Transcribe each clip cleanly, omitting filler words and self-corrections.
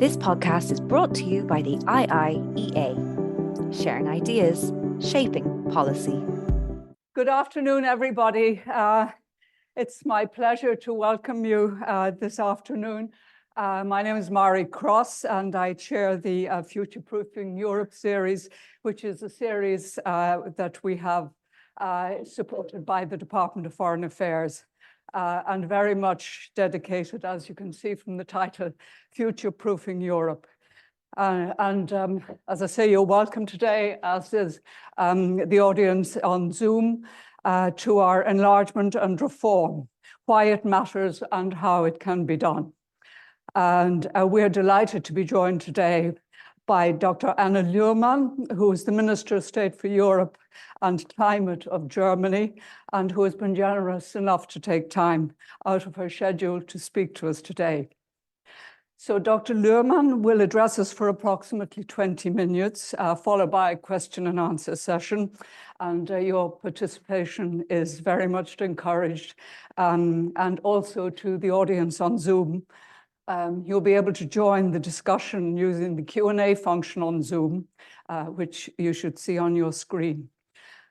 This podcast is brought to you by the IIEA, sharing ideas, shaping policy. Good afternoon, everybody. It's my pleasure to welcome you this afternoon. My name is Mari Cross, and I chair the Future Proofing Europe series, which is a series that we have supported by the Department of Foreign Affairs and very much dedicated, as you can see from the title, Future Proofing Europe. As I say, you're welcome today, as is the audience on Zoom, to our enlargement and reform, why it matters and how it can be done. And we're delighted to be joined today by Dr. Anna Lührmann, who is the Minister of State for Europe and Climate of Germany, and who has been generous enough to take time out of her schedule to speak to us today. So Dr. Lührmann will address us for approximately 20 minutes, followed by a question and answer session. And your participation is very much encouraged. And also to the audience on Zoom, you'll be able to join the discussion using the Q&A function on Zoom, which you should see on your screen.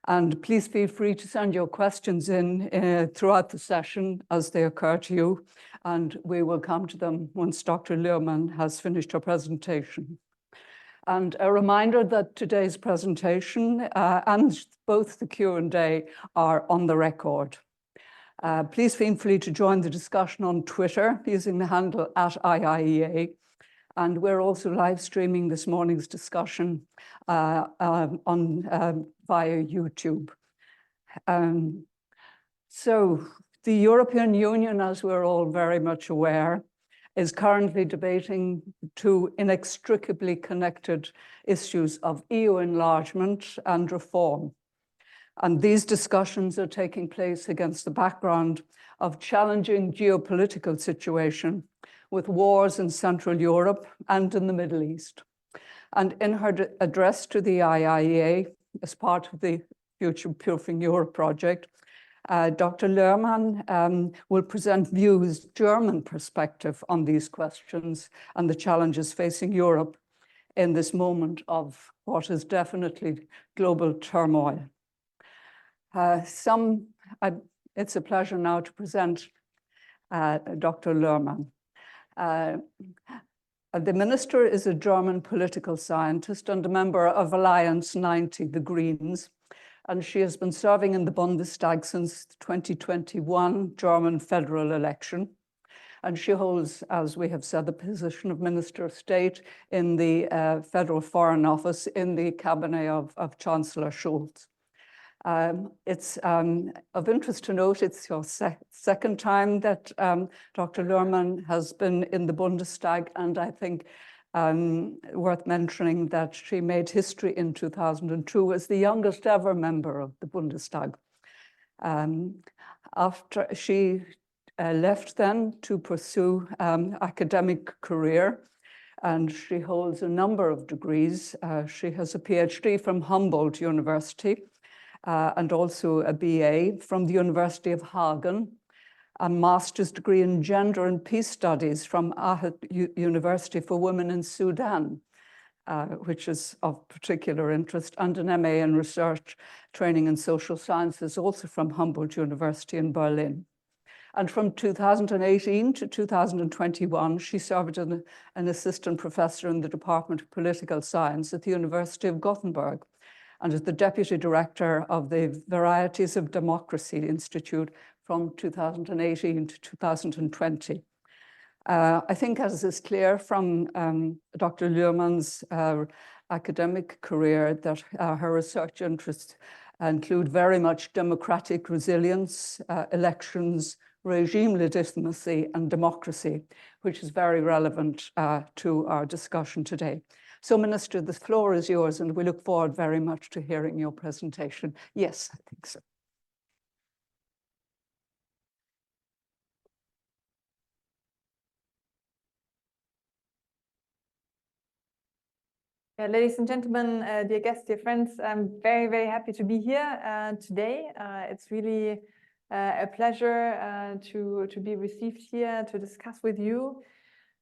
And please feel free to send your questions in throughout the session as they occur to you, and we will come to them once Dr. Lührmann has finished her presentation. And a reminder that today's presentation and both the Q&A are on the record. Please feel free to join the discussion on Twitter using the handle @IIEA. And we're also live streaming this morning's discussion via YouTube. So the European Union, as we're all very much aware, is currently debating two inextricably connected issues of EU enlargement and reform. And these discussions are taking place against the background of challenging geopolitical situation with wars in Central Europe and in the Middle East. And in her address to the IIEA, as part of the Future Proofing Europe project, Dr. Lührmann will present views, German perspective on these questions and the challenges facing Europe in this moment of what is definitely global turmoil. It's a pleasure now to present Dr. Lührmann. The minister is a German political scientist and a member of Alliance 90, the Greens, and she has been serving in the Bundestag since the 2021 German federal election. And she holds, as we have said, the position of Minister of State in the Federal Foreign Office in the cabinet of Chancellor Scholz. It's of interest to note it's your second time that Dr. Lührmann has been in the Bundestag, and I think worth mentioning that she made history in 2002 as the youngest ever member of the Bundestag. After she left then to pursue academic career, and she holds a number of degrees. She has a PhD from Humboldt-Universität, and also a BA from the University of Hagen, a master's degree in gender and peace studies from University for Women in Sudan, which is of particular interest, and an MA in research, training and social sciences, also from Humboldt-University in Berlin. And from 2018 to 2021, she served as an assistant professor in the Department of Political Science at the University of Gothenburg, and as the deputy director of the Varieties of Democracy Institute from 2018 to 2020. I think, as is clear from Dr. Lührmann's academic career, that her research interests include very much democratic resilience, elections, regime legitimacy, and democracy, which is very relevant to our discussion today. So, Minister, the floor is yours, and we look forward very much to hearing your presentation. Yes, I think so. Ladies and gentlemen, dear guests, dear friends, I'm very, very happy to be here today. It's really a pleasure to be received here to discuss with you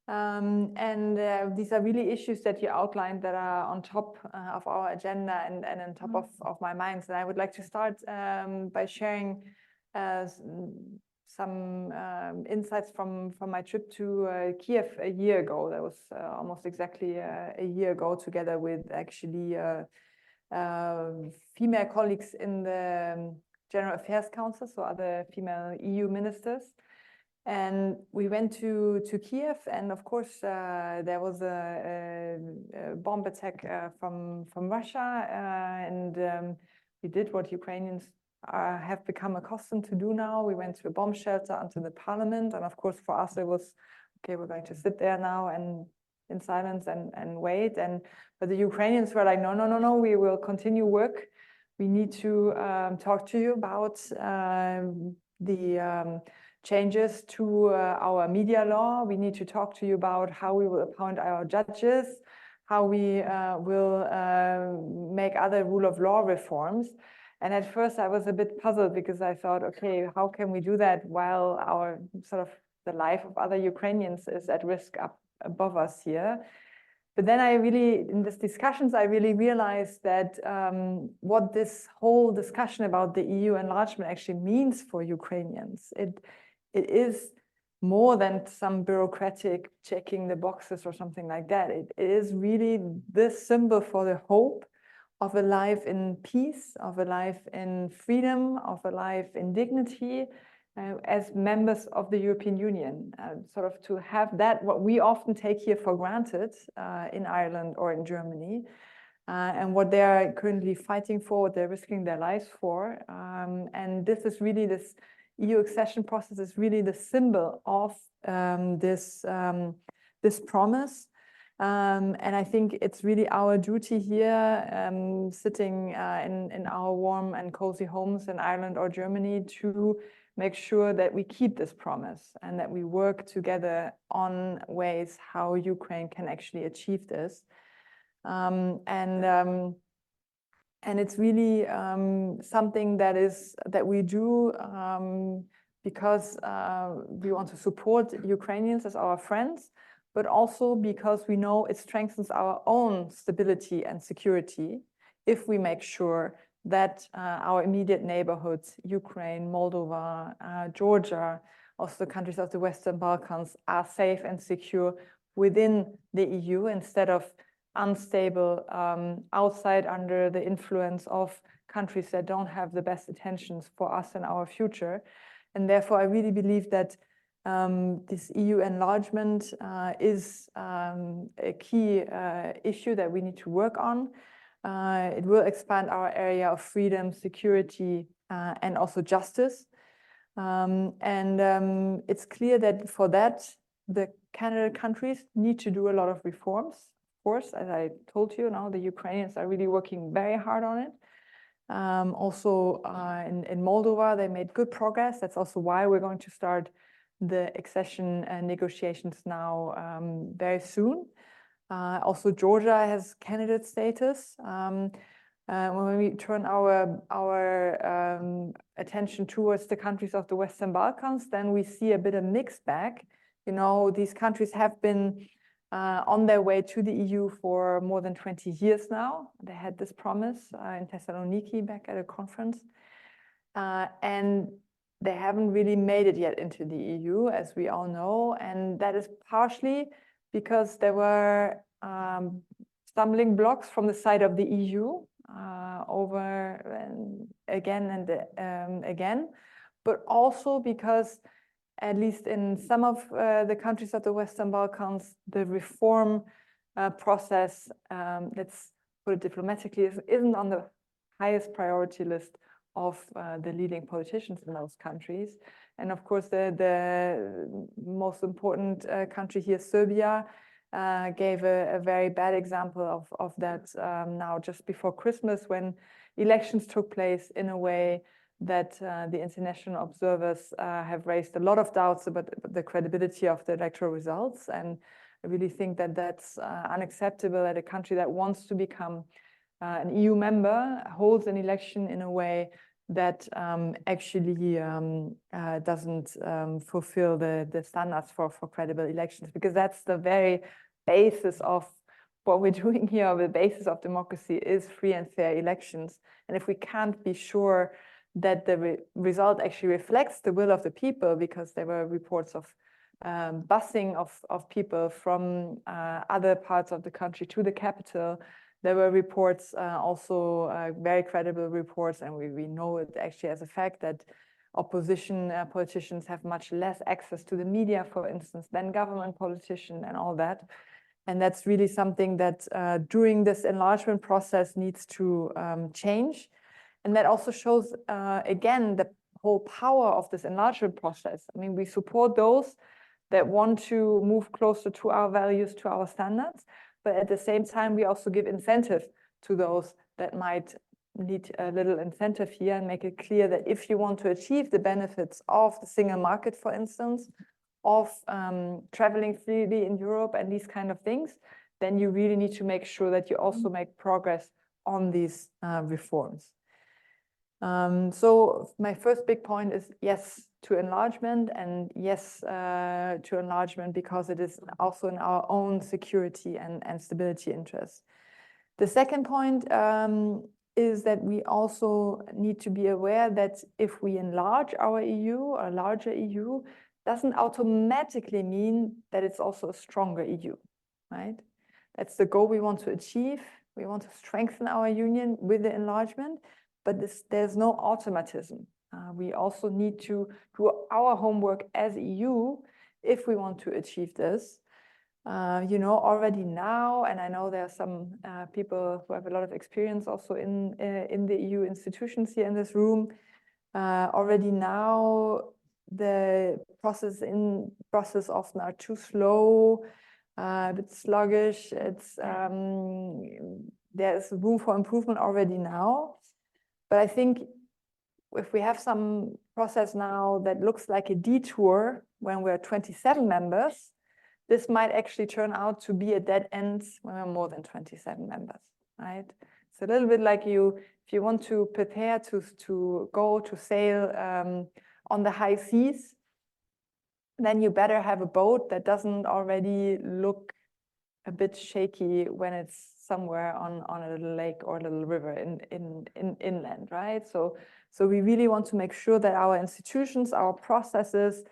These are really issues that you outlined that are on top of our agenda and on top of my mind. And I would like to start by sharing some insights from my trip to Kiev a year ago. That was almost exactly a year ago, together with actually female colleagues in the General Affairs Council, so other female EU ministers. And we went to Kiev, and of course there was a bomb attack from Russia, and we did what Ukrainians have become accustomed to do now. We went to a bomb shelter onto the parliament, and of course for us it was, okay, we're going to sit there now and in silence and wait. But the Ukrainians were like, no, we will continue work. We need to talk to you about the changes to our media law. We need to talk to you about how we will appoint our judges, how we will make other rule of law reforms. And at first I was a bit puzzled, because I thought, okay, how can we do that while our sort of the life of other Ukrainians is at risk up above us here? But then in these discussions, I really realized that what this whole discussion about the EU enlargement actually means for Ukrainians. It is more than some bureaucratic checking the boxes or something like that. It is really the symbol for the hope of a life in peace, of a life in freedom, of a life in dignity, as members of the European Union. Sort of to have that, what we often take here for granted in Ireland or in Germany, and what they are currently fighting for, what they're risking their lives for. And this is really, this EU accession process is really the symbol of this promise. And I think it's really our duty here, sitting in our warm and cozy homes in Ireland or Germany, to make sure that we keep this promise and that we work together on ways how Ukraine can actually achieve this. And it's really something that we do because we want to support Ukrainians as our friends, but also because we know it strengthens our own stability and security if we make sure that our immediate neighborhoods, Ukraine, Moldova, Georgia, also the countries of the Western Balkans, are safe and secure within the EU, instead of unstable outside, under the influence of countries that don't have the best intentions for us and our future. And therefore, I really believe that this EU enlargement is a key issue that we need to work on. It will expand our area of freedom, security, and also justice. It's clear that for that, the candidate countries need to do a lot of reforms. Of course, as I told you, now the Ukrainians are really working very hard on it. Also in Moldova, they made good progress. That's also why we're going to start the accession negotiations now very soon. Also, Georgia has candidate status. When we turn our attention towards the countries of the Western Balkans, then we see a bit of mixed bag. You know, these countries have been on their way to the EU for more than 20 years now. They had this promise in Thessaloniki back at a conference. And they haven't really made it yet into the EU, as we all know. And that is partially because there were stumbling blocks from the side of the EU over and again, but also because, at least in some of the countries of the Western Balkans, the reform process, let's put it diplomatically, isn't on the highest priority list of the leading politicians in those countries. And of course, the most important country here, Serbia, gave a very bad example of that now just before Christmas, when elections took place in a way that the international observers have raised a lot of doubts about the credibility of the electoral results. And I really think that that's unacceptable, that a country that wants to become an EU member holds an election in a way that actually doesn't fulfill the standards for credible elections, because that's the very basis of what we're doing here. The basis of democracy is free and fair elections. And if we can't be sure that the result actually reflects the will of the people, because there were reports of busing of people from other parts of the country to the capital. There were reports, also very credible reports, and we know it actually as a fact that opposition politicians have much less access to the media, for instance, than government politicians and all that. And that's really something that during this enlargement process needs to change. And that also shows, again, the whole power of this enlargement process. I mean, we support those that want to move closer to our values, to our standards. But at the same time, we also give incentive to those that might need a little incentive here, and make it clear that if you want to achieve the benefits of the single market, for instance, of traveling freely in Europe and these kind of things, then you really need to make sure that you also make progress on these reforms. So my first big point is yes to enlargement, and yes to enlargement because it is also in our own security and stability interests. The second point is that we also need to be aware that if we enlarge our EU, or a larger EU, doesn't automatically mean that it's also a stronger EU, right? That's the goal we want to achieve. We want to strengthen our union with the enlargement, but there's no automatism. We also need to do our homework as EU if we want to achieve this. You know, already now, and I know there are some people who have a lot of experience also in the EU institutions here in this room. Already now, the process in Brussels often are too slow, a bit sluggish. There's room for improvement already now. But I think if we have some process now that looks like a detour when we're 27 members, this might actually turn out to be a dead end when we're more than 27 members, right? It's a little bit like if you want to prepare to go to sail on the high seas, then you better have a boat that doesn't already look a bit shaky when it's somewhere on a little lake or a little river inland, right? So we really want to make sure that our institutions, our processes,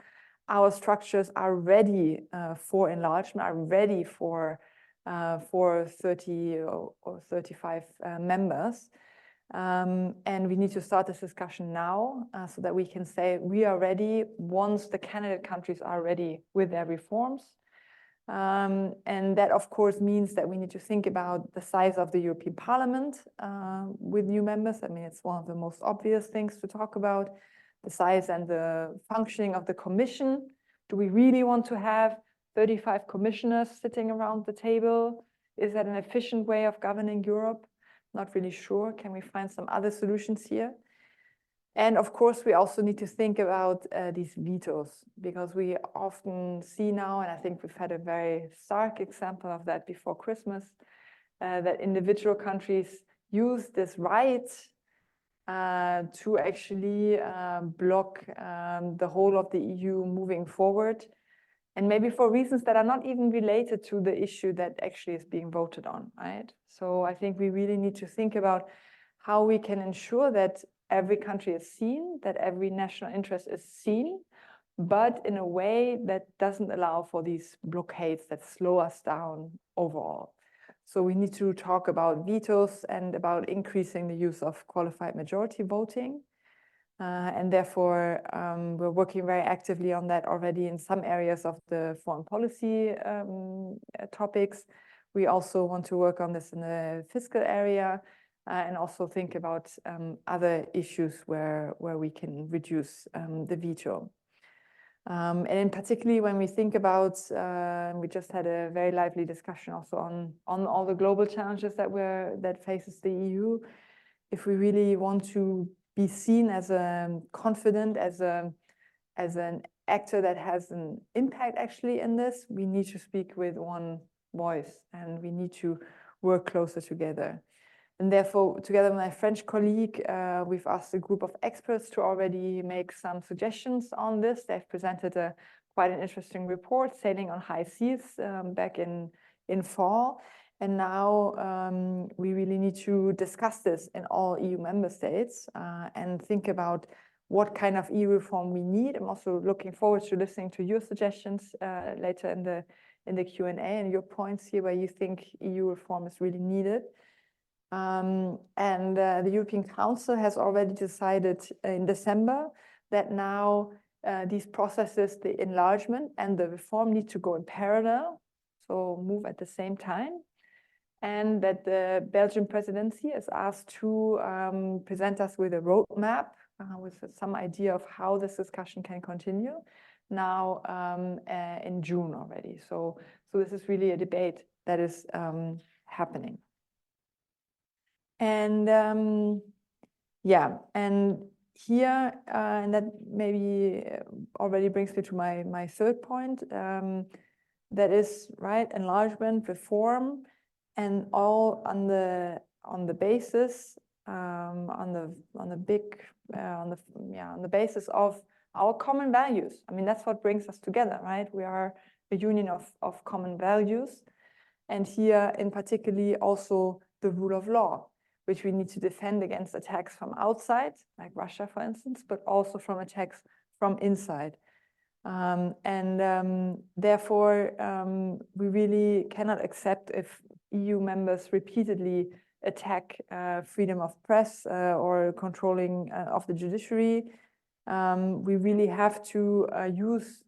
our structures are ready for enlargement, are ready for 30 or 35 members. And we need to start this discussion now so that we can say we are ready once the candidate countries are ready with their reforms. And that, of course, means that we need to think about the size of the European Parliament with new members. I mean, it's one of the most obvious things to talk about, the size and the functioning of the Commission. Do we really want to have 35 commissioners sitting around the table? Is that an efficient way of governing Europe? Not really sure. Can we find some other solutions here? And of course, we also need to think about these vetoes, because we often see now, and I think we've had a very stark example of that before Christmas, that individual countries use this right to actually block the whole of the EU moving forward, and maybe for reasons that are not even related to the issue that actually is being voted on, right? So I think we really need to think about how we can ensure that every country is seen, that every national interest is seen, but in a way that doesn't allow for these blockades that slow us down overall. So we need to talk about vetoes and about increasing the use of qualified majority voting. And therefore, we're working very actively on that already in some areas of the foreign policy topics. We also want to work on this in the fiscal area and also think about other issues where we can reduce the veto. And in particularly when we think about, we just had a very lively discussion also on all the global challenges that faces the EU. If we really want to be seen as a confident, as an actor that has an impact actually in this, we need to speak with one voice, and we need to work closer together. And therefore, together with my French colleague, we've asked a group of experts to already make some suggestions on this. They've presented quite an interesting report, Sailing on High Seas, back in fall. And now we really need to discuss this in all EU member states and think about what kind of EU reform we need. I'm also looking forward to listening to your suggestions later in the Q&A and your points here where you think EU reform is really needed. The European Council has already decided in December that now these processes, the enlargement and the reform, need to go in parallel, so move at the same time, and that the Belgian presidency is asked to present us with a roadmap with some idea of how this discussion can continue now in June already. So this is really a debate that is happening. And yeah, and here, and that maybe already brings me to my third point, that is, right, enlargement, reform, and all on the basis on the basis of our common values. I mean, that's what brings us together, right? We are a union of common values, and here in particularly also the rule of law, which we need to defend against attacks from outside, like Russia, for instance, but also from attacks from inside. Therefore, we really cannot accept if EU members repeatedly attack freedom of press or controlling of the judiciary. We really have to use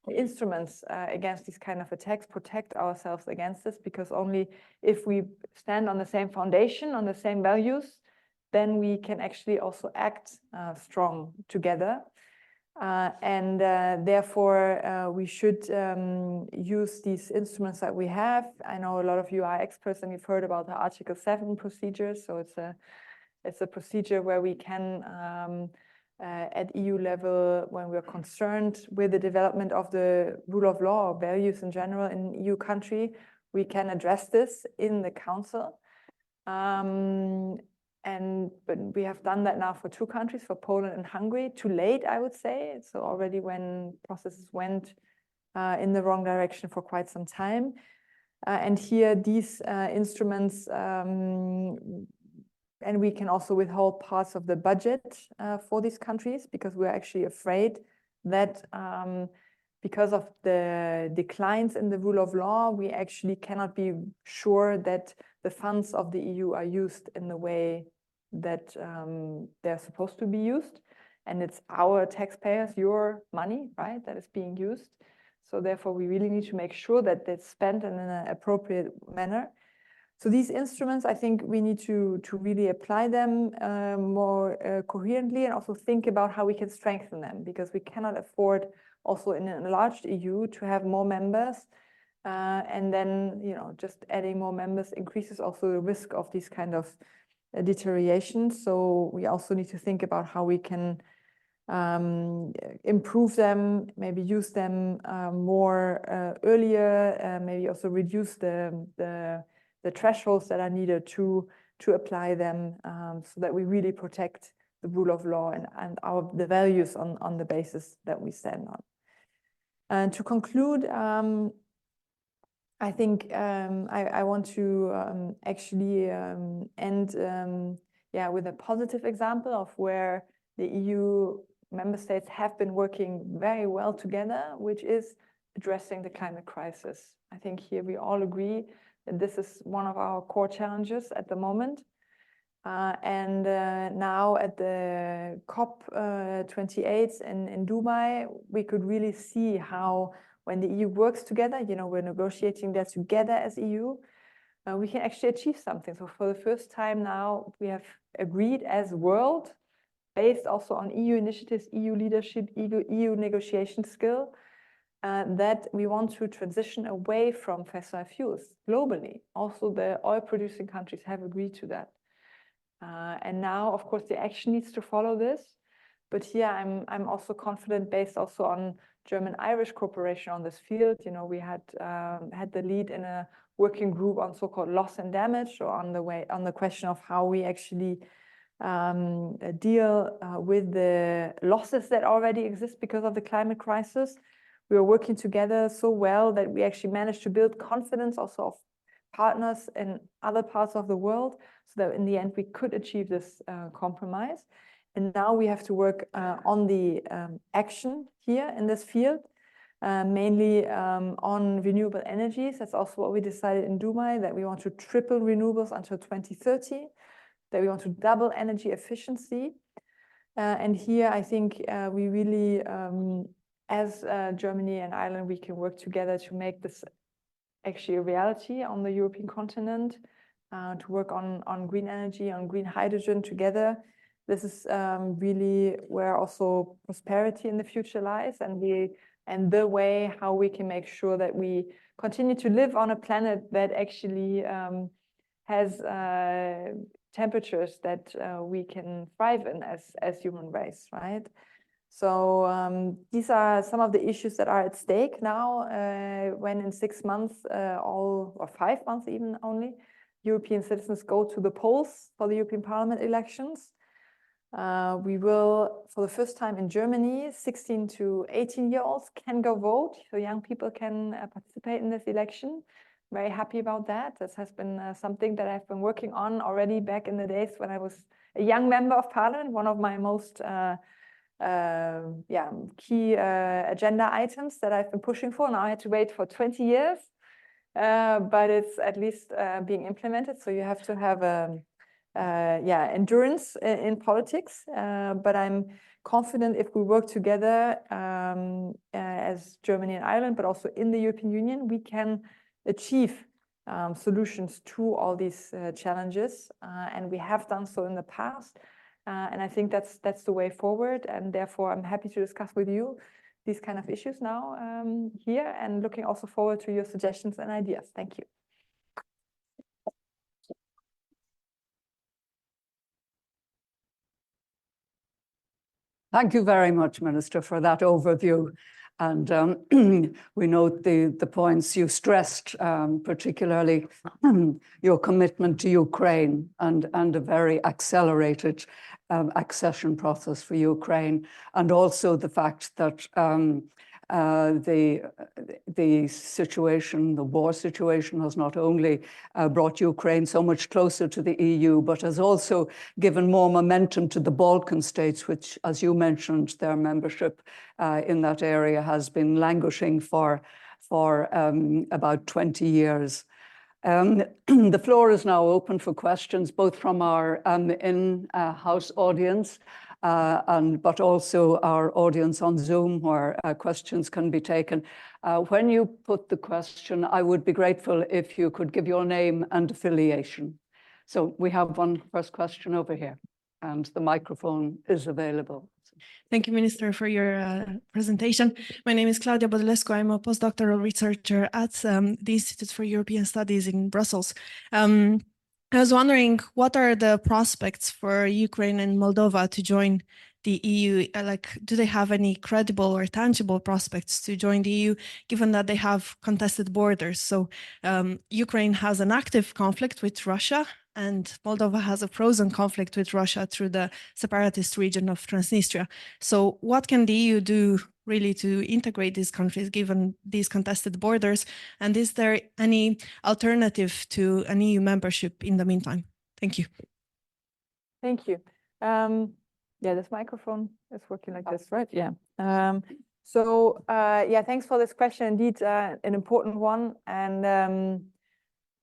instruments against these kind of attacks, protect ourselves against this, because only if we stand on the same foundation, on the same values, then we can actually also act strong together. Therefore, we should use these instruments that we have. I know a lot of you are experts and you've heard about the Article 7 procedure. So it's a procedure where we can, at EU level, when we're concerned with the development of the rule of law or values in general in EU country, we can address this in the Council. But we have done that now for 2 countries, for Poland and Hungary. Too late, I would say. So already when processes went in the wrong direction for quite some time. And here these instruments, and we can also withhold parts of the budget for these countries, because we're actually afraid that because of the declines in the rule of law, we actually cannot be sure that the funds of the EU are used in the way that they're supposed to be used. And it's our taxpayers, your money, right, that is being used. So therefore, we really need to make sure that it's spent in an appropriate manner. So these instruments, I think we need to really apply them more coherently, and also think about how we can strengthen them, because we cannot afford also in an enlarged EU to have more members. And then, you know, just adding more members increases also the risk of these kind of deterioration. So we also need to think about how we can improve them, maybe use them more earlier, maybe also reduce the thresholds that are needed to apply them, so that we really protect the rule of law and the values on the basis that we stand on. And to conclude, I think I want to actually end with a positive example of where the EU member states have been working very well together, which is addressing the climate crisis. I think here we all agree that this is one of our core challenges at the moment. Now at the COP28 in Dubai, we could really see how when the EU works together, you know, we're negotiating that together as EU, we can actually achieve something. So for the first time now, we have agreed as a world, based also on EU initiatives, EU leadership, EU negotiation skill, that we want to transition away from fossil fuels globally. Also, the oil-producing countries have agreed to that. And now, of course, the action needs to follow this. But here, I'm also confident, based also on German-Irish cooperation on this field. You know, we had the lead in a working group on so-called loss and damage, or on the question of how we actually deal with the losses that already exist because of the climate crisis. We are working together so well that we actually managed to build confidence also of partners in other parts of the world, so that in the end we could achieve this compromise. And now we have to work on the action here in this field, mainly on renewable energies. That's also what we decided in Dumai, that we want to triple renewables until 2030, that we want to double energy efficiency. And here I think we really, as Germany and Ireland, we can work together to make this actually a reality on the European continent, to work on green energy, on green hydrogen together. This is really where also prosperity in the future lies, and the way how we can make sure that we continue to live on a planet that actually has temperatures that we can thrive in as human race, right? So these are some of the issues that are at stake now, when in 6 months, or 5 months even only, European citizens go to the polls for the European Parliament elections. We will, for the first time in Germany, 16 to 18-year-olds can go vote, so young people can participate in this election. Very happy about that. This has been something that I've been working on already back in the days when I was a young member of Parliament, one of my most key agenda items that I've been pushing for. Now I had to wait for 20 years, but it's at least being implemented. So you have to have endurance in politics. But I'm confident if we work together as Germany and Ireland, but also in the European Union, we can achieve solutions to all these challenges. And we have done so in the past. And I think that's the way forward. And therefore, I'm happy to discuss with you these kind of issues now here, and looking also forward to your suggestions and ideas. Thank you. Thank you very much, Minister, for that overview. And we note the points you stressed, particularly your commitment to Ukraine and a very accelerated accession process for Ukraine, and also the fact that the situation, the war situation, has not only brought Ukraine so much closer to the EU, but has also given more momentum to the Balkan states, which, as you mentioned, their membership in that area has been languishing for about 20 years. The floor is now open for questions, both from our in-house audience, but also our audience on Zoom, where questions can be taken. When you put the question, I would be grateful if you could give your name and affiliation. So we have one first question over here, and the microphone is available. Thank you, Minister, for your presentation. My name is Claudia Bodulescu. I'm a postdoctoral researcher at the Institute for European Studies in Brussels. I was wondering, what are the prospects for Ukraine and Moldova to join the EU? Do they have any credible or tangible prospects to join the EU, given that they have contested borders? So Ukraine has an active conflict with Russia, and Moldova has a frozen conflict with Russia through the separatist region of Transnistria. So what can the EU do really to integrate these countries, given these contested borders? And is there any alternative to an EU membership in the meantime? Thank you. Thank you. This microphone is working like this, right? Yeah. Thanks for this question. Indeed, an important one. And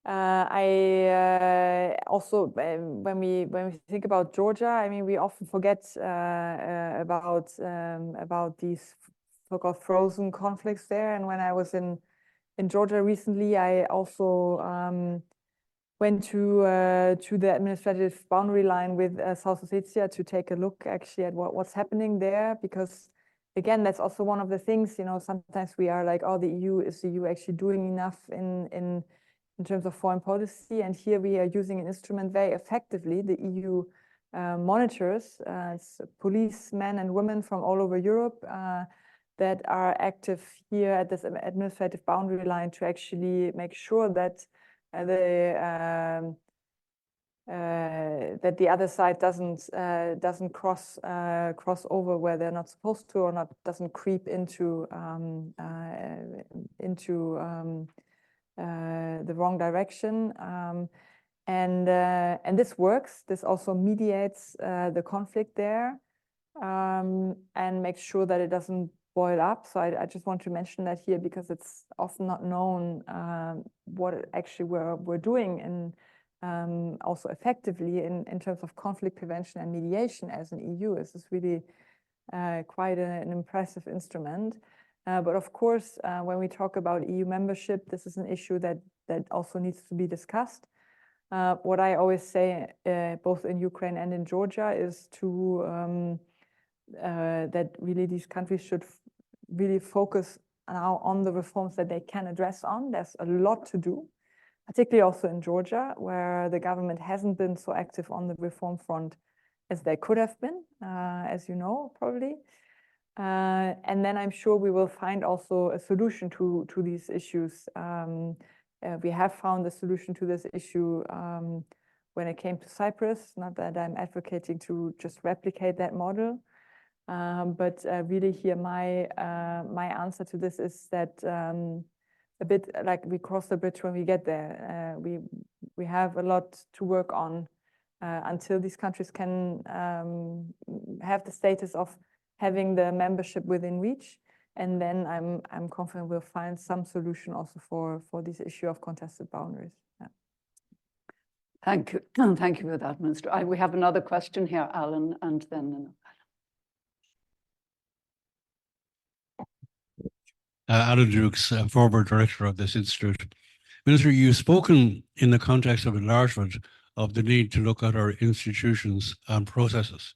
I also, when we think about Georgia, I mean, we often forget about these so-called frozen conflicts there. And when I was in Georgia recently, I also went to the administrative boundary line with South Ossetia to take a look actually at what's happening there, because again, that's also one of the things, you know, sometimes we are like, oh, is the EU actually doing enough in terms of foreign policy? And here we are using an instrument very effectively. The EU monitors, it's policemen and women from all over Europe that are active here at this administrative boundary line to actually make sure that that the other side doesn't cross over where they're not supposed to, or doesn't creep into the wrong direction. And this works. This also mediates the conflict there, and makes sure that it doesn't boil up. So I just want to mention that here, because it's often not known what actually we're doing in also effectively in terms of conflict prevention and mediation as an EU. This is really quite an impressive instrument. But of course, when we talk about EU membership, this is an issue that also needs to be discussed. What I always say, both in Ukraine and in Georgia, is that really these countries should really focus now on the reforms that they can address on. There's a lot to do, particularly also in Georgia, where the government hasn't been so active on the reform front as they could have been, as you know, probably. And then I'm sure we will find also a solution to these issues. We have found a solution to this issue when it came to Cyprus. Not that I'm advocating to just replicate that model, but really here my answer to this is that a bit like we cross the bridge when we get there. We have a lot to work on until these countries can have the status of having the membership within reach, and then I'm confident we'll find some solution also for this issue of contested boundaries. Yeah. Thank you. Thank you for that, Minister. We have another question here, Alan, and then. Alan Dukes, former director of this institute. Minister, you've spoken in the context of enlargement of the need to look at our institutions and processes.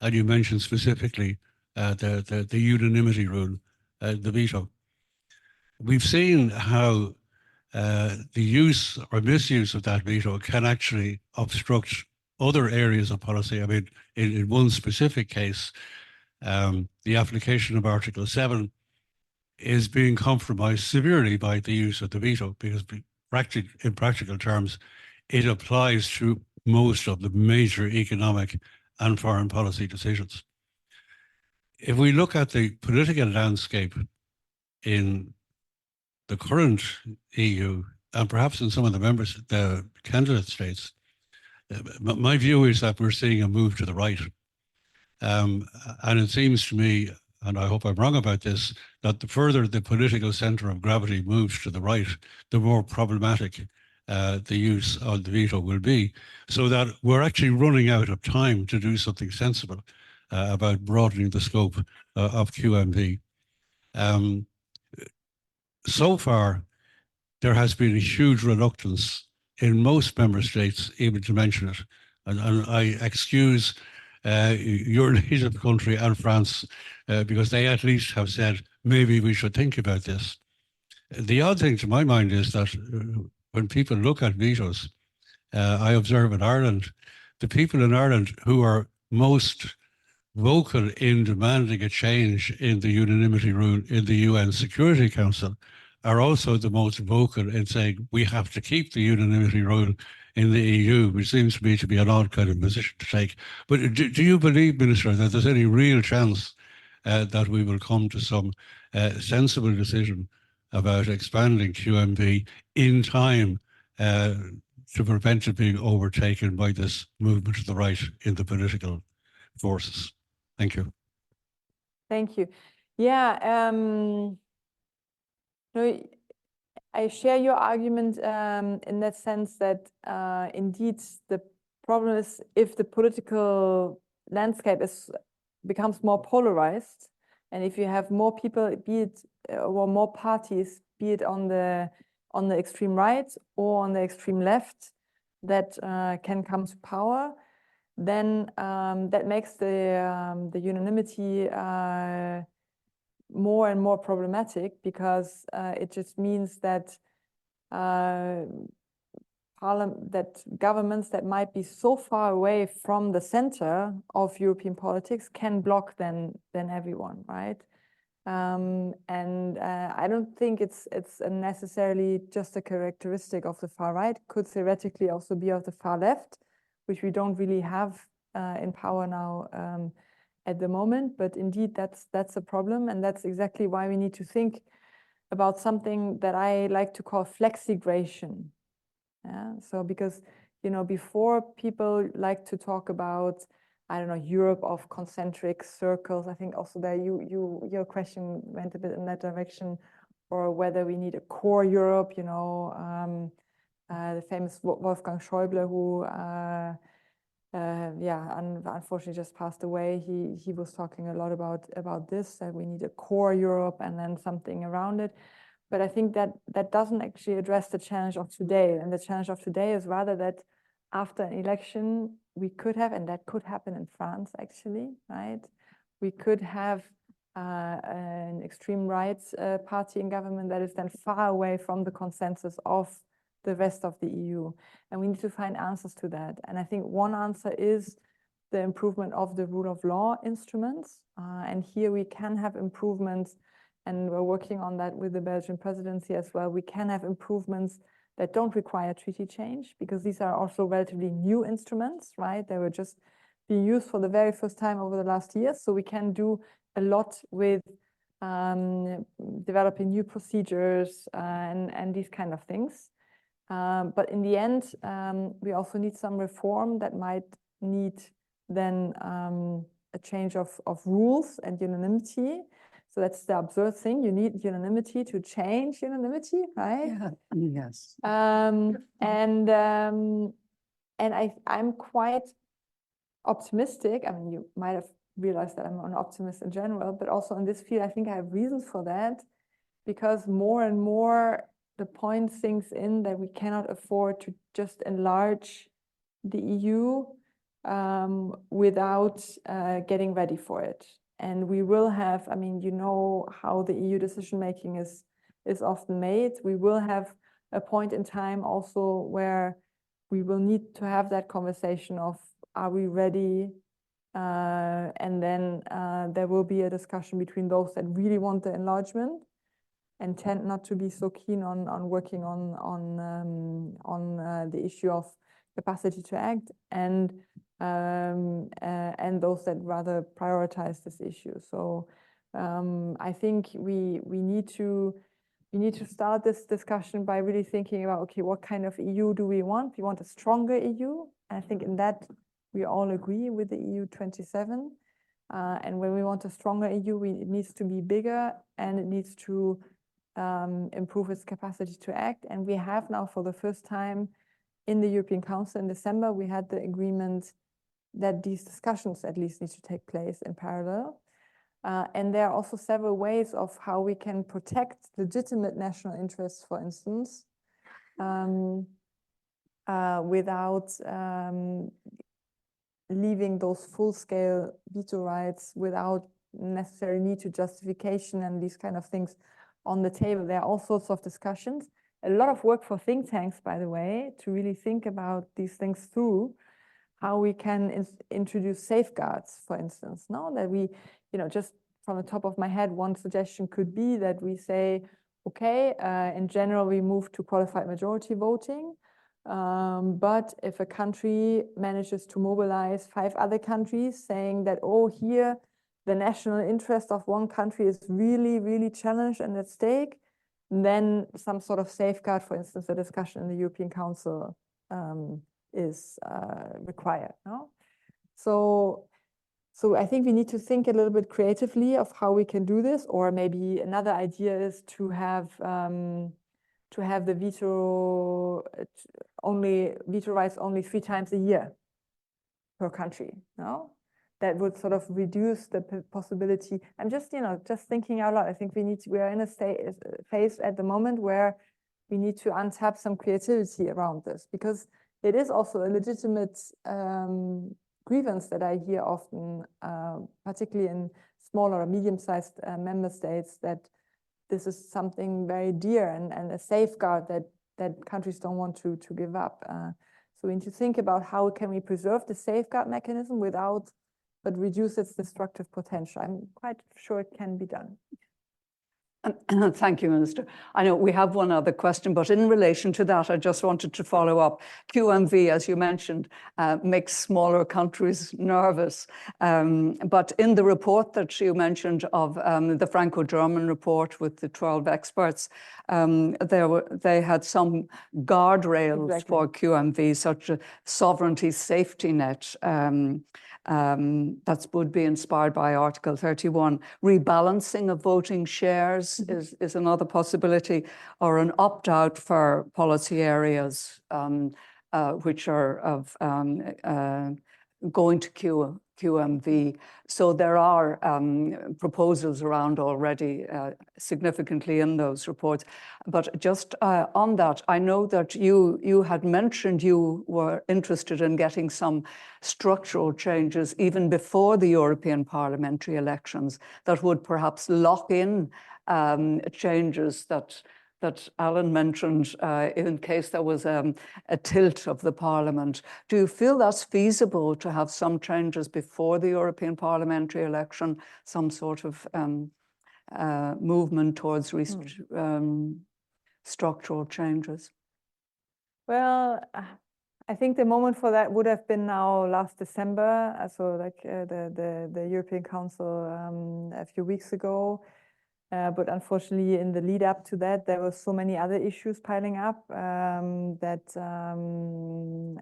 And you mentioned specifically the unanimity rule, the veto. We've seen how the use or misuse of that veto can actually obstruct other areas of policy. I mean, in one specific case, the application of Article 7 is being compromised severely by the use of the veto, because in practical terms, it applies to most of the major economic and foreign policy decisions. If we look at the political landscape in the current EU, and perhaps in some of the candidate states, my view is that we're seeing a move to the right. And it seems to me, and I hope I'm wrong about this, that the further the political center of gravity moves to the right, the more problematic the use of the veto will be, so that we're actually running out of time to do something sensible about broadening the scope of QMV. So far, there has been a huge reluctance in most member states even to mention it. And I excuse your native country and France, because they at least have said, maybe we should think about this. The odd thing to my mind is that when people look at vetoes, I observe in Ireland, the people in Ireland who are most vocal in demanding a change in the unanimity rule in the UN Security Council are also the most vocal in saying we have to keep the unanimity rule in the EU, which seems to me to be an odd kind of position to take. But do you believe, Minister, that there's any real chance that we will come to some sensible decision about expanding QMV in time to prevent it being overtaken by this movement to the right in the political forces? Thank you. Thank you. Yeah, no, I share your argument in that sense that indeed the problem is if the political landscape becomes more polarized, and if you have more people, be it or more parties, be it on the extreme right or on the extreme left, that can come to power, then that makes the unanimity more and more problematic, because it just means that governments that might be so far away from the center of European politics can block then everyone, right? And I don't think it's necessarily just a characteristic of the far right. It could theoretically also be of the far left, which we don't really have in power now at the moment. But indeed, that's a problem, and that's exactly why we need to think about something that I like to call flexigration. Yeah. So because before people like to talk about, I don't know, Europe of concentric circles. I think also that your question went a bit in that direction, or whether we need a core Europe. The famous Wolfgang Schäuble, who unfortunately just passed away. He was talking a lot about this, that we need a core Europe and then something around it. But I think that doesn't actually address the challenge of today. And the challenge of today is rather that after an election, we could have, and that could happen in France actually, right? We could have an extreme rights party in government that is then far away from the consensus of the rest of the EU. And we need to find answers to that. And I think one answer is the improvement of the rule of law instruments. And here we can have improvements, and we're working on that with the Belgian presidency as well. We can have improvements that don't require treaty change, because these are also relatively new instruments, right? They were just being used for the very first time over the last years. So we can do a lot with developing new procedures and these kind of things. But in the end, we also need some reform that might need then a change of rules and unanimity. So that's the absurd thing. You need unanimity to change unanimity, right? Yeah. Yes. And I'm quite optimistic. I mean, you might have realized that I'm an optimist in general, but also in this field, I think I have reasons for that, because more and more the point sinks in that we cannot afford to just enlarge the EU without getting ready for it. And we will have, I mean, how the EU decision-making is often made. We will have a point in time also where we will need to have that conversation of, are we ready? And then there will be a discussion between those that really want the enlargement and tend not to be so keen on working on the issue of capacity to act, and those that rather prioritize this issue. So I think we need to start this discussion by really thinking about, okay, what kind of EU do we want? We want a stronger EU. And I think in that we all agree with the EU 27. And when we want a stronger EU, it needs to be bigger, and it needs to improve its capacity to act. And we have now, for the first time in the European Council in December, we had the agreement that these discussions at least need to take place in parallel. And there are also several ways of how we can protect legitimate national interests, for instance, without leaving those full-scale veto rights without necessary need to justification and these kind of things on the table. There are all sorts of discussions. A lot of work for think tanks, by the way, to really think about these things through, how we can introduce safeguards, for instance, no? That we, just from the top of my head, one suggestion could be that we say, okay, in general, we move to qualified majority voting. But if a country manages to mobilize 5 other countries saying that, oh, here, the national interest of one country is really, really challenged and at stake, then some sort of safeguard, for instance, a discussion in the European Council is required. No? So I think we need to think a little bit creatively of how we can do this. Or maybe another idea is to have the veto rights only 3 times a year per country. No? That would sort of reduce the possibility. I'm just, just thinking out loud. I think we are in a phase at the moment where we need to untap some creativity around this, because it is also a legitimate grievance that I hear often, particularly in smaller or medium-sized member states, that this is something very dear and a safeguard that countries don't want to give up. So we need to think about how can we preserve the safeguard mechanism but reduce its destructive potential. I'm quite sure it can be done. Thank you, Minister. I know we have one other question, but in relation to that, I just wanted to follow up. QMV, as you mentioned, makes smaller countries nervous. But in the report that you mentioned of the Franco-German report with the 12 experts, they had some guardrails for QMV, such a sovereignty safety net. That would be inspired by Article 31. Rebalancing of voting shares is another possibility, or an opt-out for policy areas which are of going to QMV. So there are proposals around already significantly in those reports. But just on that, I know that you had mentioned you were interested in getting some structural changes even before the European parliamentary elections that would perhaps lock in changes that Alan mentioned in case there was a tilt of the Parliament. Do you feel that's feasible to have some changes before the European parliamentary election, some sort of movement towards structural changes? Well, I think the moment for that would have been now last December, so like the European Council a few weeks ago. But unfortunately, in the lead up to that, there were so many other issues piling up that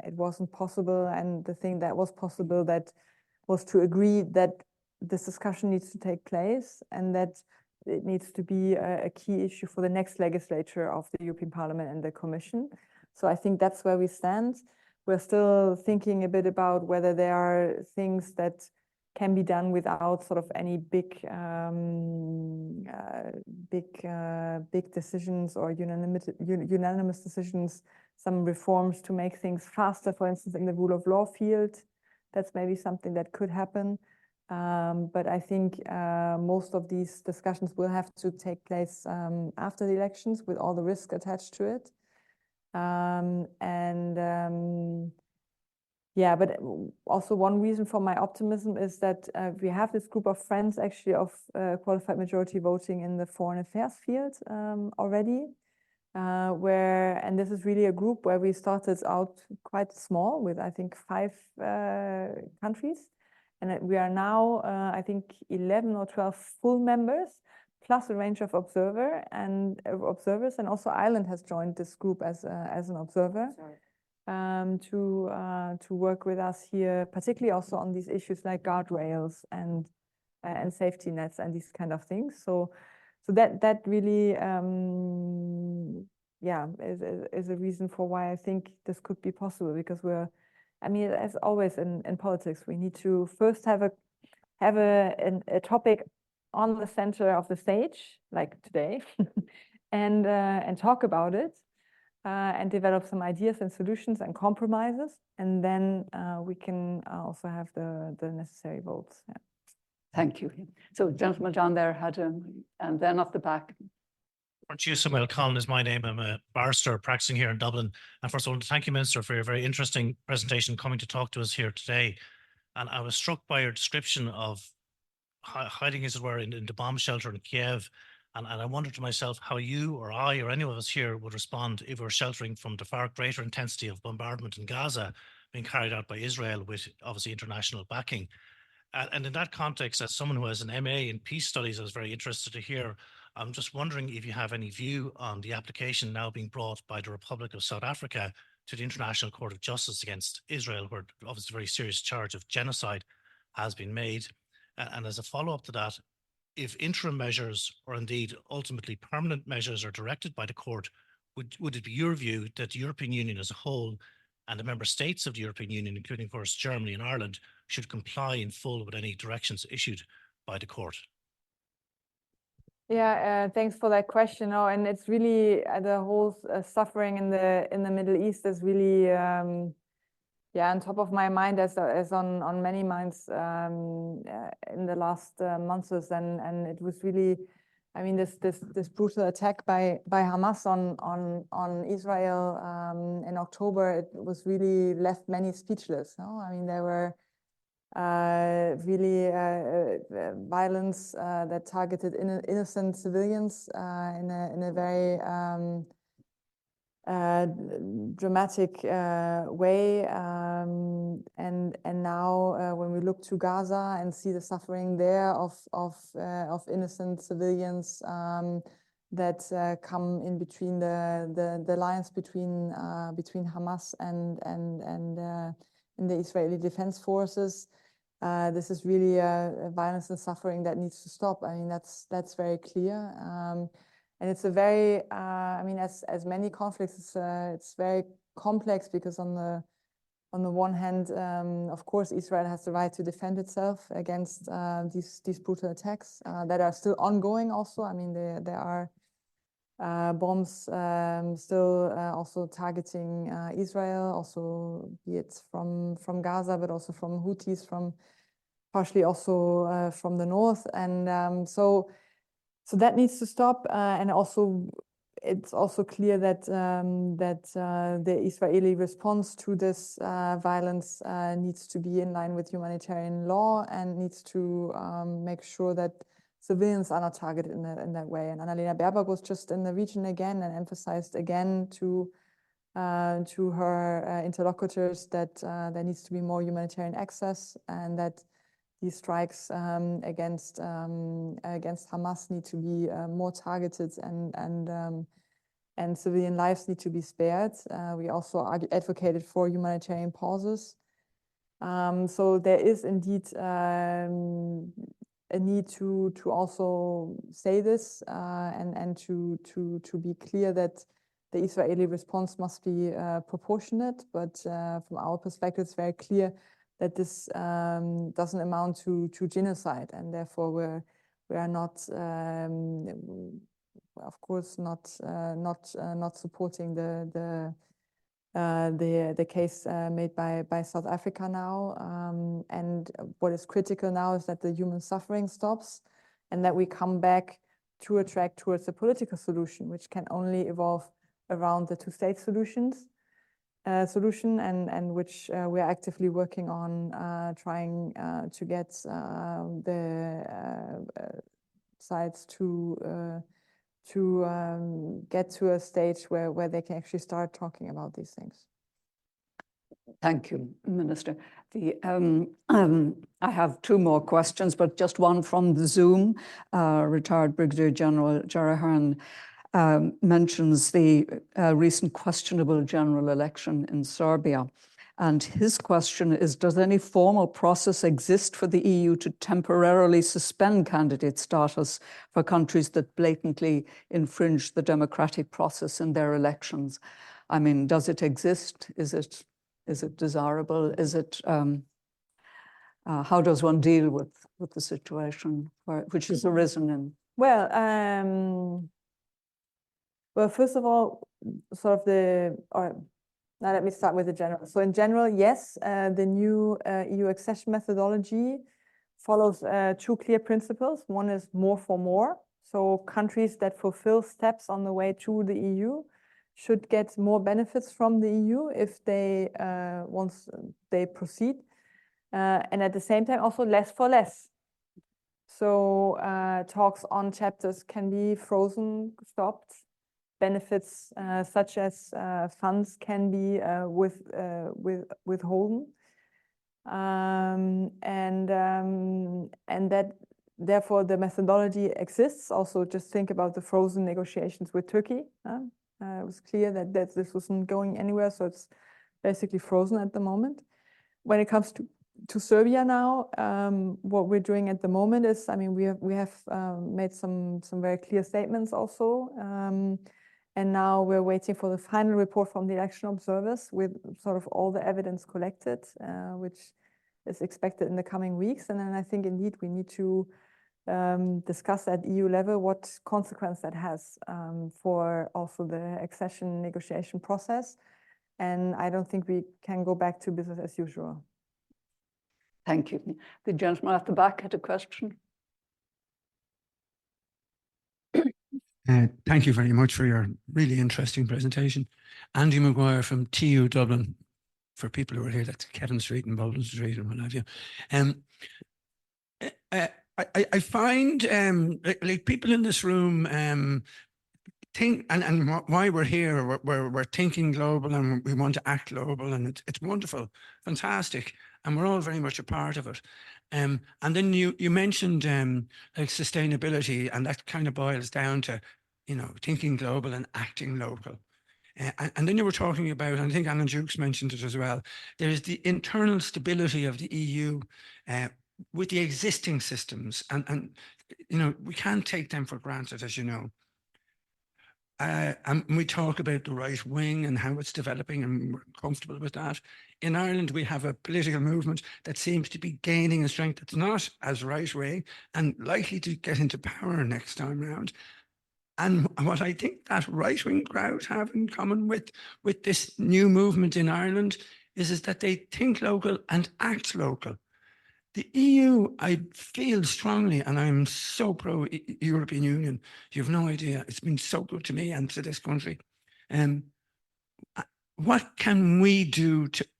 it wasn't possible. And the thing that was possible that was to agree that this discussion needs to take place and that it needs to be a key issue for the next legislature of the European Parliament and the Commission. So I think that's where we stand. We're still thinking a bit about whether there are things that can be done without sort of any big decisions or unanimous decisions, some reforms to make things faster, for instance, in the rule of law field. That's maybe something that could happen. But I think most of these discussions will have to take place after the elections with all the risk attached to it. Yeah, but also one reason for my optimism is that we have this group of friends actually of qualified majority voting in the foreign affairs field already, and this is really a group where we started out quite small with, I think, 5 countries. And we are now, I think, 11 or 12 full members, plus a range of observers. And also Ireland has joined this group as an observer. To work with us here, particularly also on these issues like guardrails and safety nets and these kind of things. So that really, yeah, is a reason for why I think this could be possible, because I mean, as always in politics, we need to first have a topic on the center of the stage, like today, and talk about it. And develop some ideas and solutions and compromises, and then we can also have the necessary votes. Yeah. Thank you. So, gentleman down there had and then up the back. Samuel Collin is my name. I'm a barrister practicing here in Dublin. And first of all, thank you, Minister, for your very interesting presentation coming to talk to us here today. And I was struck by your description of hiding, as it were, in the bomb shelter in Kiev. And I wondered to myself how you or I or any of us here would respond if we were sheltering from the far greater intensity of bombardment in Gaza being carried out by Israel with obviously international backing. And in that context, as someone who has an MA in peace studies, I was very interested to hear. I'm just wondering if you have any view on the application now being brought by the Republic of South Africa to the International Court of Justice against Israel, where obviously a very serious charge of genocide has been made. And as a follow-up to that, if interim measures or indeed ultimately permanent measures are directed by the court, would it be your view that the European Union as a whole and the member states of the European Union, including, of course, Germany and Ireland, should comply in full with any directions issued by the court? Yeah, thanks for that question. Oh, and it's really the whole suffering in the Middle East is really yeah, on top of my mind as on many minds in the last months, and it was really, I mean, this brutal attack by Hamas on Israel in October, it was really left many speechless. No? I mean, there were really violence that targeted innocent civilians in a very dramatic way, and now when we look to Gaza and see the suffering there of innocent civilians that come in between the lines between Hamas and the Israeli Defense Forces, this is really a violence and suffering that needs to stop. I mean, that's very clear. And it's a very, I mean, as many conflicts, it's very complex because on the one hand, of course, Israel has the right to defend itself against these brutal attacks that are still ongoing. Also, I mean, there are bombs still also targeting Israel, also be it from Gaza, but also from Houthis, from partially also from the north, and so that needs to stop. And also, it's also clear that the Israeli response to this violence needs to be in line with humanitarian law and needs to make sure that civilians are not targeted in that way. And Annalena Baerbock was just in the region again and emphasized again to her interlocutors that there needs to be more humanitarian access, and that these strikes against Hamas need to be more targeted, and civilian lives need to be spared. We also advocated for humanitarian pauses. So there is indeed a need to also say this and to be clear that the Israeli response must be proportionate. But from our perspective, it's very clear that this doesn't amount to genocide, and therefore we are not, of course, not supporting the case made by South Africa now. And what is critical now is that the human suffering stops, and that we come back to a track towards a political solution, which can only evolve around the two-state solution, and which we are actively working on, trying to get the sides to get to a stage where they can actually start talking about these things. Thank you, Minister. I have two more questions, but just one from the Zoom. Retired Brigadier General Jerry Hearn mentions the recent questionable general election in Serbia. And his question is, does any formal process exist for the EU to temporarily suspend candidate status for countries that blatantly infringe the democratic process in their elections? I mean, does it exist? Is it desirable? Is it, how does one deal with the situation which has arisen in? Well, first of all, sort of now let me start with the general. So in general, yes, the new EU accession methodology follows two clear principles. One is more for more. So countries that fulfill steps on the way to the EU should get more benefits from the EU if they once they proceed, and at the same time also less for less. So talks on chapters can be frozen, stopped. Benefits such as funds can be withholden, and that therefore the methodology exists. Also, just think about the frozen negotiations with Turkey. It was clear that this wasn't going anywhere, so it's basically frozen at the moment. When it comes to Serbia now, what we're doing at the moment is, I mean, we have made some very clear statements also. And now we're waiting for the final report from the election observers with sort of all the evidence collected, which is expected in the coming weeks. And then I think indeed we need to discuss at EU level what consequence that has for also the accession negotiation process. And I don't think we can go back to business as usual. Thank you. The gentleman at the back had a question. Thank you very much for your really interesting presentation. Andy Maguire from TU Dublin. for people who are here, that's Kevin Street and Bolton Street and what have you. I find like people in this room think, and why we're here, we're thinking global and we want to act global, and it's wonderful, fantastic, and we're all very much a part of it. And then you mentioned like sustainability, and that kind of boils down to, you know, thinking global and acting local. And then you were talking about, and I think Anna Lührmann mentioned it as well, there is the internal stability of the EU with the existing systems. And, you know, we can't take them for granted, as you know. And we talk about the right wing and how it's developing, and we're comfortable with that. In Ireland, we have a political movement that seems to be gaining in strength. It's not as right wing and likely to get into power next time round. And what I think that right-wing crowd have in common with this new movement in Ireland is that they think local and act local. The EU, I feel strongly, and I'm so pro-European Union. You have no idea. It's been so good to me and to this country. What can we do to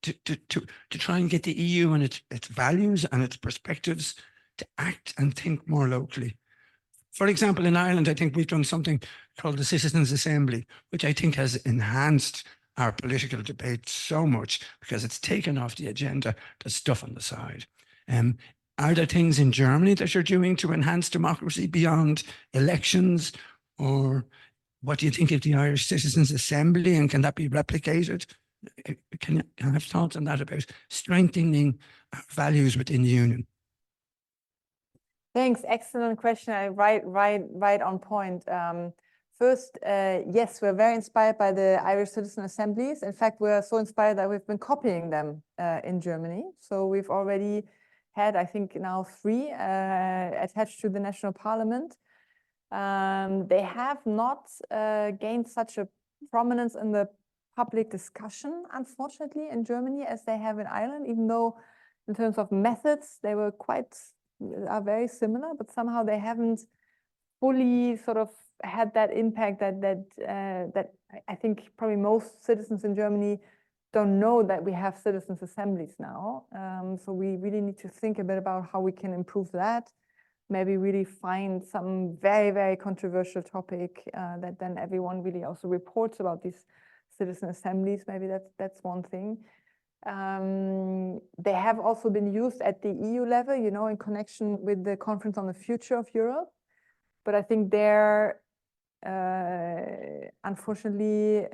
try and get the EU and its values and its perspectives to act and think more locally? For example, in Ireland, I think we've done something called the Citizens' Assembly, which I think has enhanced our political debate so much because it's taken off the agenda the stuff on the side. Are there things in Germany that you're doing to enhance democracy beyond elections? Or what do you think of the Irish Citizens' Assembly, and can that be replicated? Can I have thoughts on that about strengthening our values within the Union? Thanks. Excellent question. Right on point. First, yes, we're very inspired by the Irish Citizen Assemblies. In fact, we're so inspired that we've been copying them in Germany. So we've already had, I think, now 3 attached to the national parliament. They have not gained such a prominence in the public discussion, unfortunately, in Germany as they have in Ireland, even though in terms of methods, they are very similar, but somehow they haven't fully sort of had that impact that I think probably most citizens in Germany don't know that we have citizens' assemblies now. So we really need to think a bit about how we can improve that. Maybe really find some very, very controversial topic that then everyone really also reports about these citizen assemblies. Maybe that's one thing. They have also been used at the EU level, you know, in connection with the Conference on the Future of Europe. But I think there, unfortunately,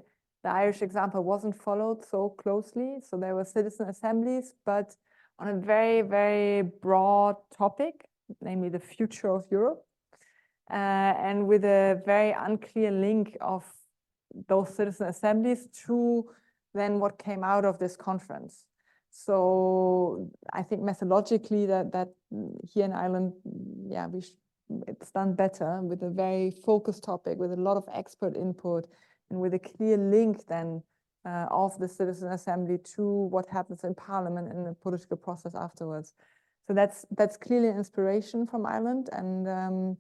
the Irish example wasn't followed so closely. So there were citizen assemblies, but on a very, very broad topic, namely the future of Europe, and with a very unclear link of those citizen assemblies to then what came out of this conference. So I think methodologically that here in Ireland, yeah, it's done better with a very focused topic, with a lot of expert input, and with a clear link then of the citizen assembly to what happens in parliament and the political process afterwards. So that's clearly an inspiration from Ireland. And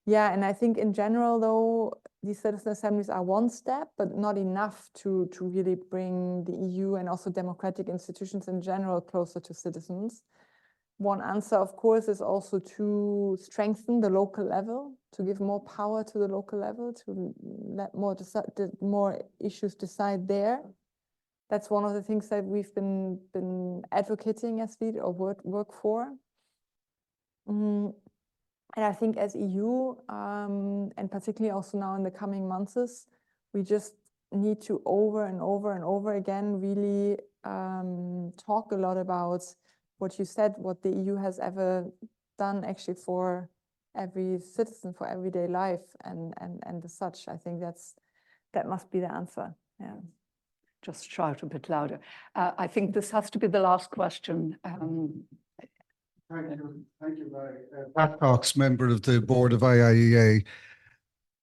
yeah, and I think in general, though, these citizen assemblies are one step, but not enough to really bring the EU and also democratic institutions in general closer to citizens. One answer, of course, is also to strengthen the local level, to give more power to the local level, to let more issues decide there. That's one of the things that we've been advocating as we work for. And I think as EU, and particularly also now in the coming months, we just need to over and over again really talk a lot about what you said, what the EU has ever done actually for every citizen, for everyday life and as such. I think that must be the answer. Yeah. Just shout a bit louder. I think this has to be the last question. Thank you, Barry. Pat Cox, member of the board of IIEA.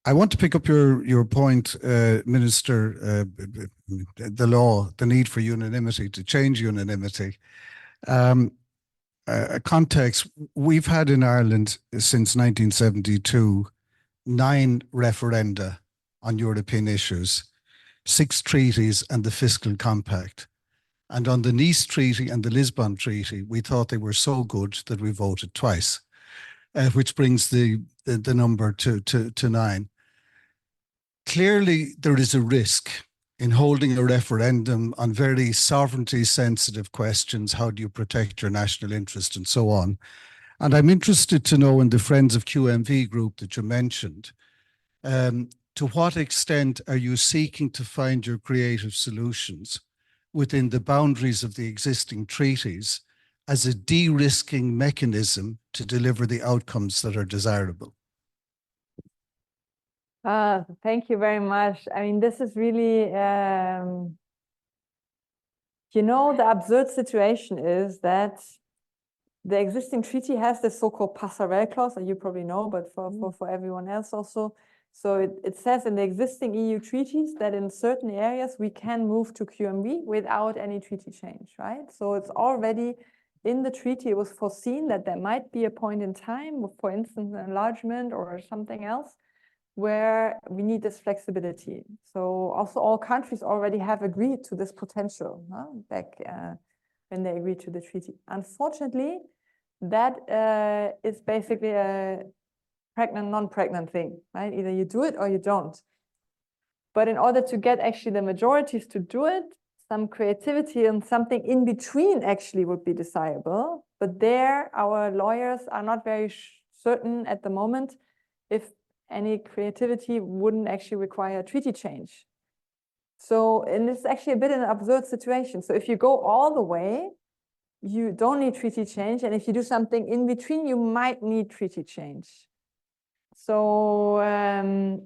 I want to pick up your point, Minister, the law, the need for unanimity, to change unanimity. A context, we've had in Ireland since 1972, 9 referenda on European issues, 6 treaties and the fiscal compact. And on the Nice Treaty and the Lisbon Treaty, we thought they were so good that we voted twice, which brings the number to 9. Clearly, there is a risk in holding a referendum on very sovereignty-sensitive questions. How do you protect your national interest and so on? And I'm interested to know, in the Friends of QMV group that you mentioned, to what extent are you seeking to find your creative solutions within the boundaries of the existing treaties as a de-risking mechanism to deliver the outcomes that are desirable? Thank you very much. I mean, this is really, you know, the absurd situation is that the existing treaty has this so-called passerelle clause, that you probably know, but for everyone else also. So it says in the existing EU treaties that in certain areas we can move to QMV without any treaty change, right? So it's already in the treaty, it was foreseen that there might be a point in time, for instance, an enlargement or something else, where we need this flexibility. So also all countries already have agreed to this potential back when they agreed to the treaty. Unfortunately, that is basically a pregnant, non-pregnant thing, right? Either you do it or you don't. But in order to get actually the majorities to do it, some creativity and something in between actually would be desirable. But there, our lawyers are not very certain at the moment if any creativity wouldn't actually require a treaty change. So, and it's actually a bit an absurd situation. So if you go all the way, you don't need treaty change. And if you do something in between, you might need treaty change. So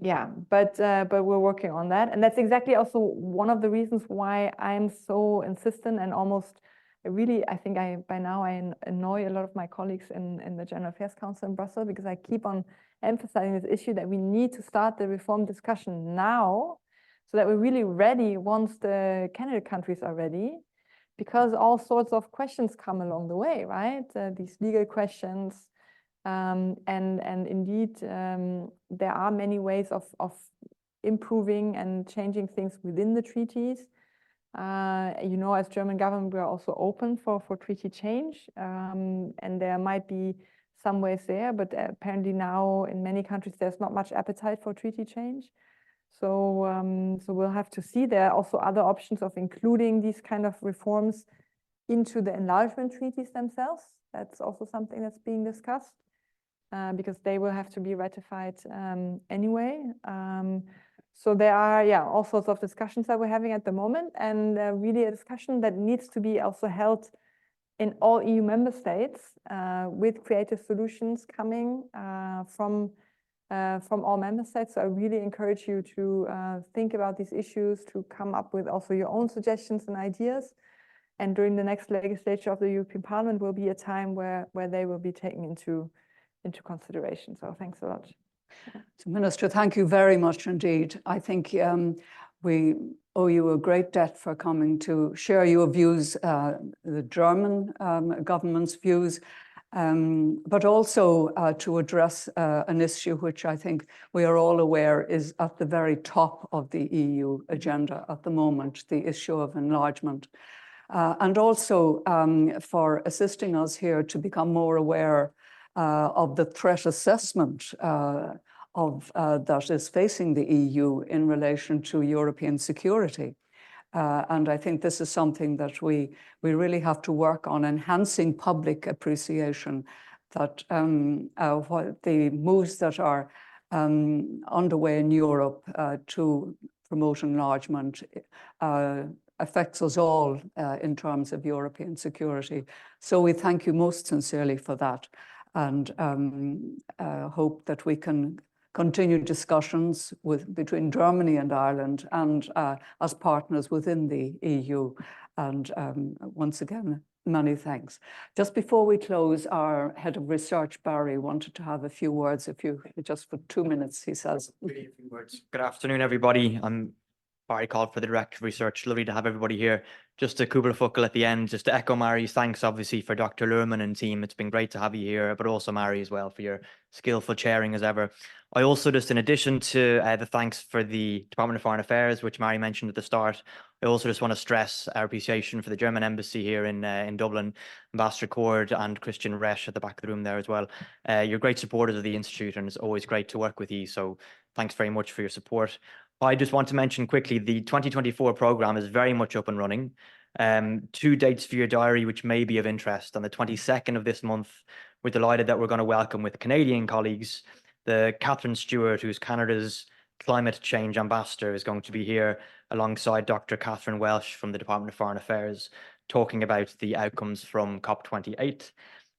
yeah, but we're working on that. And that's exactly also one of the reasons why I'm so insistent and almost really, I think by now I annoy a lot of my colleagues in the General Affairs Council in Brussels, because I keep on emphasizing this issue that we need to start the reform discussion now, so that we're really ready once the candidate countries are ready, because all sorts of questions come along the way, right? These legal questions, and indeed there are many ways of improving and changing things within the treaties. You know, as German government, we are also open for treaty change, and there might be some ways there, but apparently now in many countries there's not much appetite for treaty change. So so we'll have to see. There are also other options of including these kind of reforms into the enlargement treaties themselves. That's also something that's being discussed, because they will have to be ratified anyway. So there are, yeah, all sorts of discussions that we're having at the moment, and really a discussion that needs to be also held in all EU member states, with creative solutions coming from all member states. So I really encourage you to think about these issues, to come up with also your own suggestions and ideas. And during the next legislature of the European Parliament will be a time where they will be taken into consideration. So thanks a lot. So, Minister, thank you very much indeed. I think we owe you a great debt for coming to share your views, the German government's views, but also to address an issue which I think we are all aware is at the very top of the EU agenda at the moment, the issue of enlargement. And also for assisting us here to become more aware of the threat assessment that is facing the EU in relation to European security. And I think this is something that we really have to work on, enhancing public appreciation that what the moves that are underway in Europe to promote enlargement affects us all in terms of European security. So we thank you most sincerely for that, and hope that we can continue discussions between Germany and Ireland and as partners within the EU. And once again, many thanks. Just before we close, our head of research, Barry, wanted to have a few words, just for 2 minutes, he says. Really a few words. Good afternoon, everybody. I'm Barry Call for the Director of Research. Lovely to have everybody here. Just a couple of focal at the end, just to echo Mari's thanks, obviously, for Dr. Lührmann and team. It's been great to have you here, but also Mari as well for your skillful chairing as ever. I also just, in addition to the thanks for the Department of Foreign Affairs, which Mary mentioned at the start, I also just want to stress our appreciation for the German embassy here in Dublin, Ambassador Cord and Christian Resch at the back of the room there as well. You're great supporters of the Institute, and it's always great to work with you. So thanks very much for your support. I just want to mention quickly, the 2024 programme is very much up and running. 2 dates for your diary, which may be of interest. On the 22nd of this month, we're delighted that we're going to welcome with Canadian colleagues, the Catherine Stewart, who's Canada's climate change ambassador, is going to be here alongside Dr. Catherine Welsh from the Department of Foreign Affairs, talking about the outcomes from COP28.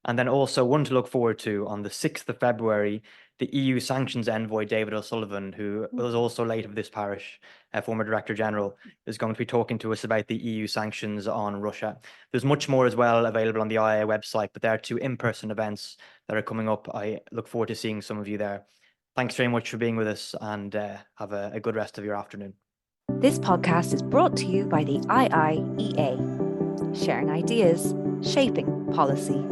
And then also one to look forward to on the 6th of February, the EU sanctions envoy, David O'Sullivan, who was also late of this parish, former Director General, is going to be talking to us about the EU sanctions on Russia. There's much more as well available on the IIEA website, but there are 2 in-person events that are coming up. I look forward to seeing some of you there. Thanks very much for being with us, and have a good rest of your afternoon. This podcast is brought to you by the IIEA, sharing ideas, shaping policy.